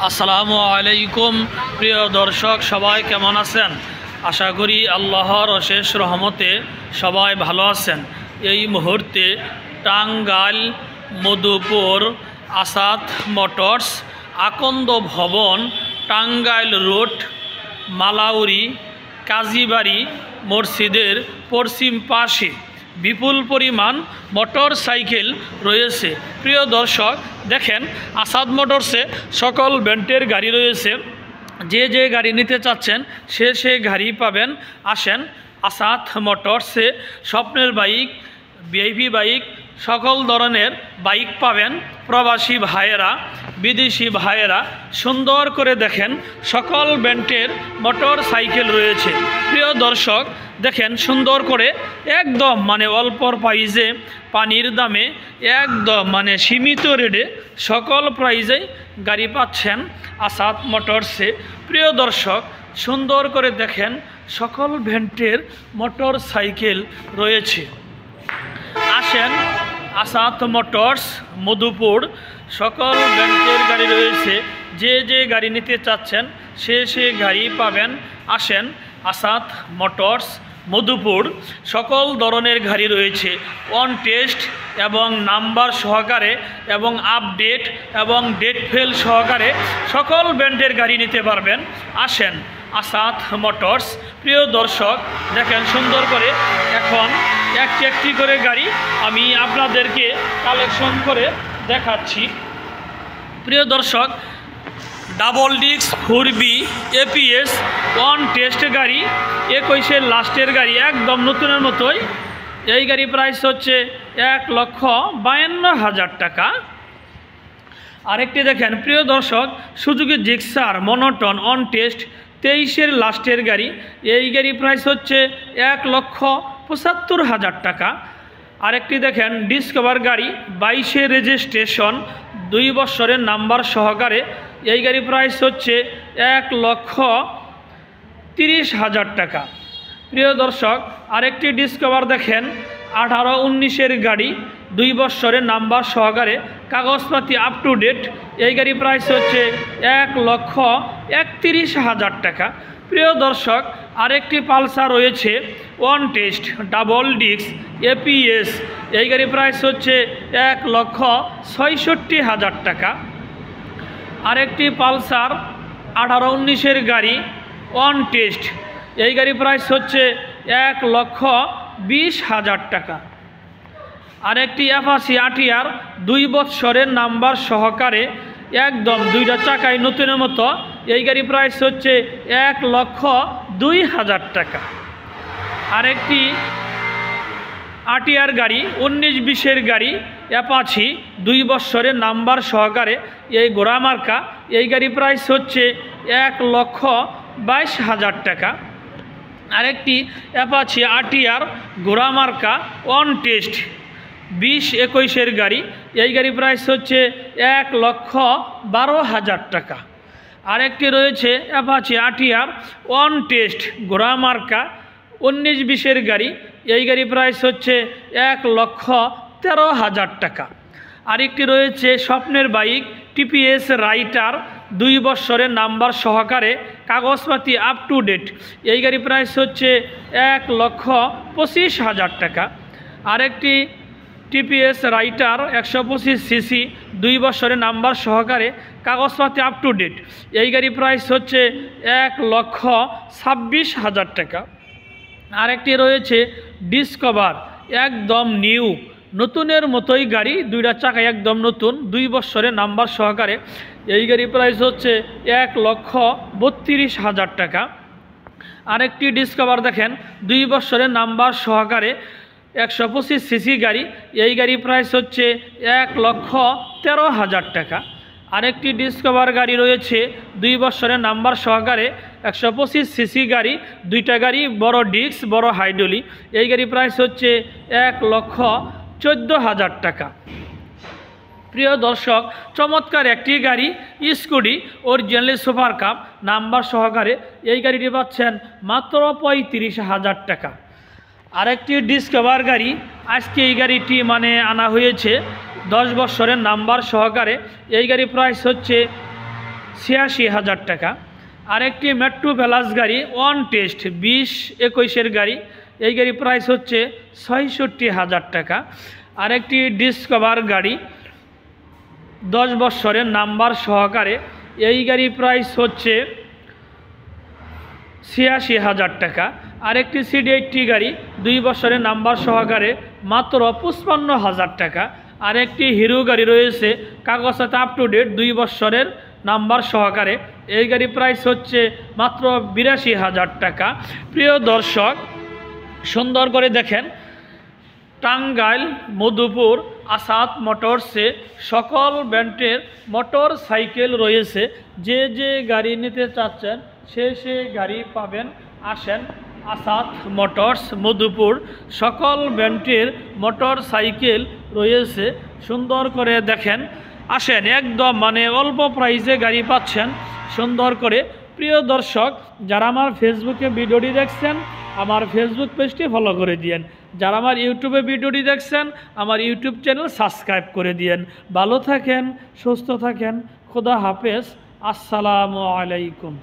আসসালামু আলাইকুম প্রিয় দর্শক, সবাই কেমন আছেন? আশা করি আল্লাহর অশেষ রহমতে সবাই ভালো আছেন। এই মুহূর্তে টাঙ্গাইল মধুপুর আসাদ মোটরস আকন্দ ভবন টাঙ্গাইল রোড মালাউরি কাজীবাড়ি মসজিদের পশ্চিম পাশে বিপুল পরিমাণ মোটর সাইকেল রয়েছে। প্রিয় দর্শক, দেখেন আসাদ মোটরসে সকল ব্র্যান্ডের গাড়ি রয়েছে। যে গাড়ি নিতে চাচ্ছেন সে গাড়ি পাবেন। আসেন আসাদ মোটরসে স্বপ্নের বাইক, ভিআইপি বাইক, সকল ধরনের বাইক পাবেন। প্রবাসী ভাইয়েরা, বিদেশি ভাইয়েরা সুন্দর করে দেখেন সকল ব্র্যান্ডের মোটর সাইকেল রয়েছে। প্রিয় দর্শক, দেখেন সুন্দর করে একদম অল্প প্রাইজে, পানির দামে, একদম সীমিত রেটে সকল প্রাইজেই গাড়ি পাচ্ছেন আসাদ মোটরসে। প্রিয় দর্শক, সুন্দর করে দেখেন সকল ব্র্যান্ডের মোটর সাইকেল রয়েছে। আসেন আসাদ মোটরস মধুপুর, সকল ব্র্যান্ডের গাড়ি রয়েছে। যে গাড়ি নিতে চাচ্ছেন সে গাড়ি পাবেন। আসেন আসাদ মোটরস মধুপুর, সকল ধরনের গাড়ি রয়েছে অন টেস্ট এবং নাম্বার সহকারে এবং আপডেট এবং ডেট ফেল সহকারে সকল ব্র্যান্ডের গাড়ি নিতে পারবেন। আসেন আসাদ মোটরস। প্রিয় দর্শক, দেখেন সুন্দর করে এখন একটি করে গাড়ি আমি আপনাদেরকে কালেকশন করে দেখাচ্ছি। প্রিয় দর্শক, double disc 4B APS on test গাড়ি, 21-এর লাস্টের গাড়ি, একদম নতুনের মতোই। এই গাড়ি প্রাইস হচ্ছে 1,52,000 টাকা। আরেকটি দেখেন প্রিয় দর্শক, Suzuki Gixxer monotone on test 23-এর লাস্টের গাড়ি। এই গাড়ি প্রাইস হচ্ছে 1,75,000 টাকা। আরেকটি দেখেন ডিসকভার গাড়ি, 22-এর রেজিস্ট্রেশন, 2 বছরের নাম্বার সহকারে। এই গাড়ি প্রাইস হচ্ছে 1,30,000 টাকা। প্রিয় দর্শক, আরেকটি ডিসকভার দেখেন 18-19-এর গাড়ি, 2 বছরের নাম্বার সহকারে, কাগজপাতি আপ টু ডেট। এই গাড়ি প্রাইস হচ্ছে 1,31,000 টাকা। প্রিয় দর্শক, আরেকটি পালসার রয়েছে one test double disc APS। এই গাড়ি প্রাইস হচ্ছে 1,66,000 টাকা। আরেকটি পালসার 18-19-এর গাড়ি ওয়ান টেস্ট, এই গাড়ি প্রাইস হচ্ছে 1,20,000 টাকা। আরেকটি অ্যাপাচি RTR 2 বছরের নাম্বার সহকারে, একদম 2টা চাকায় নতুনের মতো। এই গাড়ি প্রাইস হচ্ছে 1,02,000 টাকা। আরেকটি RTR গাড়ি 19-20-এর গাড়ি, অ্যাপাচি 2 বছরের নাম্বার সহকারে, এই গোড়া মার্কা। এই গাড়ি প্রাইস হচ্ছে 1,22,000 টাকা। আরেকটি অ্যাপাচি RTR গোড়া মার্কা অন টেস্ট 20-21-এর গাড়ি। এই গাড়ি প্রাইস হচ্ছে 1,12,000 টাকা। আরেকটি রয়েছে অ্যাপাচি RTR অন টেস্ট গোড়া মার্কা 19-20-এর গাড়ি। এই গাড়ি প্রাইস হচ্ছে 1,13,000 টাকা। আরেকটি রয়েছে স্বপ্নের বাইক TPS রাইটার, 2 বছরের নাম্বার সহকারে, কাগজপাতি আপ টু ডেট। এই গাড়ি প্রাইস হচ্ছে 1,25,000 টাকা। আরেকটি TPS রাইটার 125cc, 2 বছরের নাম্বার সহকারে, কাগজপাতি আপ টু ডেট। এই গাড়ি প্রাইস হচ্ছে 1,26,000 টাকা। আরেকটি রয়েছে ডিসকভার, একদম নিউ, নতুনের মতোই গাড়ি, 2টা চাকায় একদম নতুন, 2 বছরের নাম্বার সহকারে। এই গাড়ি প্রাইস হচ্ছে 1,32,000 টাকা। আরেকটি ডিসকভার দেখেন 2 বছরের নাম্বার সহকারে, 125cc গাড়ি। এই গাড়ি প্রাইস হচ্ছে 1,13,000 টাকা। আরেকটি ডিসকভার গাড়ি রয়েছে 2 বছরের নাম্বার সহকারে, 125cc গাড়ি, 2টা গাড়ি বড় ডিস্ক, বড় হাইড্রোলিক। এই গাড়ি প্রাইস হচ্ছে 1,14,000 টাকা। প্রিয় দর্শক, চমৎকার একটি গাড়ি scooty originally super cup number সহকারে। এই গাড়িটি পাচ্ছেন মাত্র 35,000 টাকা। আরেকটি ডিসকভার গাড়ি, আজকে এই গাড়িটি আনা হয়েছে 10 বছরের নাম্বার সহকারে। এই গাড়ি প্রাইস হচ্ছে ৮৬,০০০ টাকা। আরেকটি মেট্রো প্লাস গাড়ি ওয়ান টেস্ট 20-21-এর গাড়ি, এই গাড়ি প্রাইস হচ্ছে ৬৬,০০০ টাকা। আরেকটি ডিসকভার গাড়ি 10 বছরের নাম্বার সহকারে, এই গাড়ি প্রাইস হচ্ছে ৮৬,০০০ টাকা। আরেকটি CD80 গাড়ি 2 বছরের নাম্বার সহকারে মাত্র ৫৫,০০০ টাকা। আরেকটি হিরো গাড়ি রয়েছে কাগজে আপ টু ডেট 2 বছরের নাম্বার সহকারে, এই গাড়ি প্রাইস হচ্ছে মাত্র ৮২,০০০ টাকা। প্রিয় দর্শক, সুন্দর করে দেখেন, টাঙ্গাইল মধুপুর আসাদ মোটরসে সকল ব্র্যান্ডের মোটর সাইকেল রয়েছে। যে যে গাড়ি নিতে চাচ্ছেন সে গাড়ি পাবেন। আসেন, আসাদ মোটরস মধুপুর সকল ব্র্যান্ডের মোটর সাইকেল রয়েছে। সুন্দর করে দেখেন, আসেন, একদম অল্প প্রাইসে গাড়ি পাচ্ছেন সুন্দর করে। প্রিয় দর্শক, যারা আমার ফেসবুকে ভিডিওটি দেখছেন আমার ফেসবুক পেজটি ফলো করে দিয়েন। যারা আমার ইউটিউবে ভিডিওটি দেখছেন আমার ইউটিউব চ্যানেল সাবস্ক্রাইব করে দিয়েন। ভালো থাকেন, সুস্থ থাকেন, খোদা হাফেজ, আসসালামু আলাইকুম।